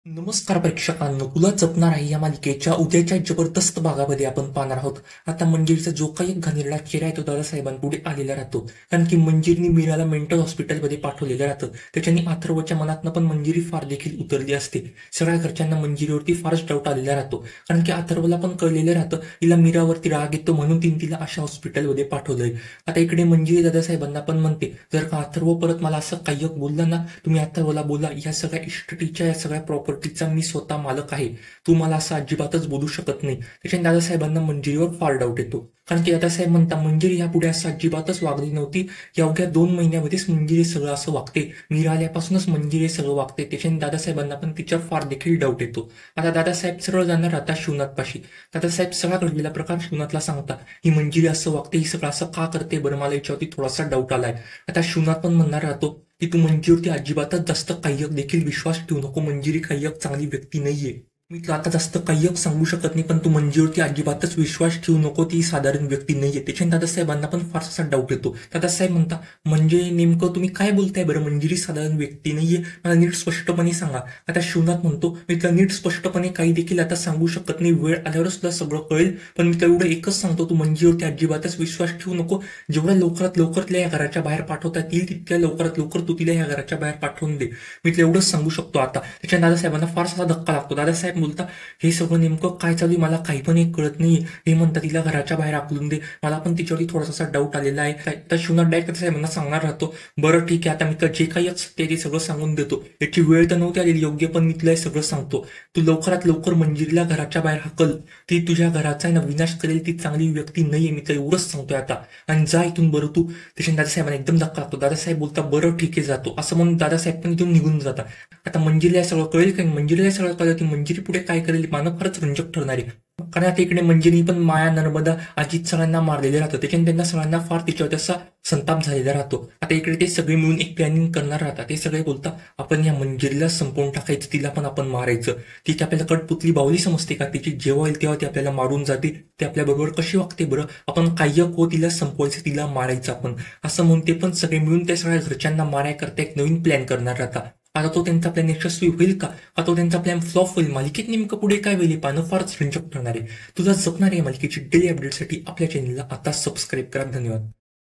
नमस्कार प्रेक्षकांनो, तुला जपणार आहे या मालिकेच्या उद्याच्या जबरदस्त भागामध्ये आपण पाहणार आहोत. आता मंजिरीचा जो काही एक घाणेरडा चेहरा आहे तो दादासाहेबांपुढे आलेला राहतो. कारण की मंजिरीने मीराला मेंटल हॉस्पिटलमध्ये पाठवलेलं राहतं. त्याच्याने अथर्वच्या मनातनं पण मंजिरी फार देखील उतरली असते. सगळ्या घरच्यांना मंजिरीवरती फारच डाऊट आलेला राहतो. कारण की अथर्वला पण कळलेलं राहतं तिला मीरावरती राग येतो, म्हणून तिला अशा हॉस्पिटलमध्ये पाठवलंय. आता इकडे मंजिरी दादासाहेबांना पण म्हणते, जर का अथर्व परत मला असं काही बोलला ना, तुम्ही अथर्वला बोला या सगळ्या इस्टेटीच्या या सगळ्या प्रॉपर्टीचा मी स्वतः मालक आहे, तू मला असं अजिबातच बोलू शकत नाही. त्याच्याने दादासाहेबांना मंजिरीवर फार डाऊट येतो. कारण की दादासाहेब म्हणता मंजिरी यापुढे असं अजिबातच वागली नव्हती. या अवघ्या 2 महिन्यामध्येच मंजिरी सगळं असं वागते. मीरा आल्यापासूनच मंजिरी सगळं वागते. त्याच्याने दादासाहेबांना पण तिच्यावर फार देखील डाऊट येतो. आता दादासाहेब सरळ जाणार आता शिवनाथ पाशी. दादासाहेब सगळा घडलेला प्रकार शिवनाथला सांगता, ही मंजिरी असं वागते, ही सगळं असं का करते बरं, मला याच्यावरती थोडासा डाऊट आलाय. आता शिवनाथ पण म्हणणार राहतो की तू मंजिरीवरती अजिबातच जास्त काह्यक देखील विश्वास ठेवू नको. मंजिरी काह्यक चांगली व्यक्ती नाहीये. मी तुला आता जास्त काह्यक सांगू शकत नाही, पण तू मंजिरीवरती अजिबातच विश्वास ठेवू नको, ती साधारण व्यक्ती नाहीये. त्याच्याने दादासाहेबांना पण फारसा डाऊट येतो. दादासाहेब म्हणता, म्हणजे नेमकं तुम्ही काय बोलताय बरं, मंजिरी साधारण व्यक्ती नाहीये, मला नीट स्पष्टपणे सांगा. आता शिवनाथ म्हणतो, मी तुला नीट स्पष्टपणे काही देखील आता सांगू शकत नाही, वेळ आल्यावरच तुला सगळं कळेल. पण मी तुला एवढं एकच सांगतो, तू मंजिरीवरती अजिबातच विश्वास ठेवू नको. जेवढ्या लवकरात लवकर तिला या घराच्या बाहेर पाठवता येईल तितक्या लवकरात लवकर तू तिला या घराच्या बाहेर पाठवून दे. मी तुला एवढंच सांगू शकतो आता. त्याच्या दादासाहेबांना फारसा धक्का लागतो. दादासाहेब बोलता, हे सगळं नेमकं काय चालू आहे मला काही पण एक कळत नाही. हे म्हणतात तिला घराच्या बाहेर आकलून दे, मला पण तिच्यावरती थोडासा डाऊट आलेला आहे. तर शिवनाथ डायरेक्ट साहेबांना सांगणार राहतो, बरं ठीक आहे, आता मी तर जे काही सत्य ते सगळं सांगून देतो. याची वेळ तर नव्हती आलेली योग्य, पण मी तुला हे सगळं सांगतो. तू लवकरात लवकर मंजिरीला घराच्या बाहेर हाकल. ती तुझ्या घराचा आहे ना विनाश करेल, ती चांगली व्यक्ती नाहीये, मी तर एवढंच सांगतोय आता. आणि जा इथून बरं तू. त्याच्या दादासाहेबांना एकदम धक्का लागतो. दादासाहेब बोलता, बरं ठीक आहे जातो, असं म्हणून दादासाहेब पण इथून निघून जातात. आता मंजिरीला सगळं कळेल का? मंजिरीला सगळं कळलं की मंजिरी पुढे काय करेल मानव फारच रंजक ठरणार आहे. कारण आता इकडे मंजिरी पण माया, नर्मदा, अजित सगळ्यांना मारलेले राहतं. त्याच्याने त्यांना सगळ्यांना फार तिच्यावर तसा संताप झालेला राहतो. आता इकडे ते सगळे मिळून एक प्लॅनिंग करणार राहतात. ते सगळे बोलतात, आपण या मंजिरीला संपवून टाकायचं, तिला पण आपण मारायचं. ती आपल्याला कटपुतली बाहुली समजते का? तिची जेव्हा येईल तेव्हा ती आपल्याला मारून जाते. ते आपल्या बरोबर कशी वागते बरं, आपण काह्यक हो, तिला संपवायचं, तिला मारायचं आपण, असं म्हणून ते पण सगळे मिळून त्या सगळ्या घरच्यांना मारायकरता एक नवीन प्लॅन करणार राहतात. आता तो त्यांचा प्लॅन यशस्वी होईल का? आता तो त्यांचा प्लॅन फ्लॉप होईल? मालिकेत नेमकं पुढे काय होईल पाहणं फारच रंजक ठरणार आहे. तुला जपणार आहे मालिकेची डेली अपडेटसाठी आपल्या चॅनलला आता सबस्क्राईब करा. धन्यवाद.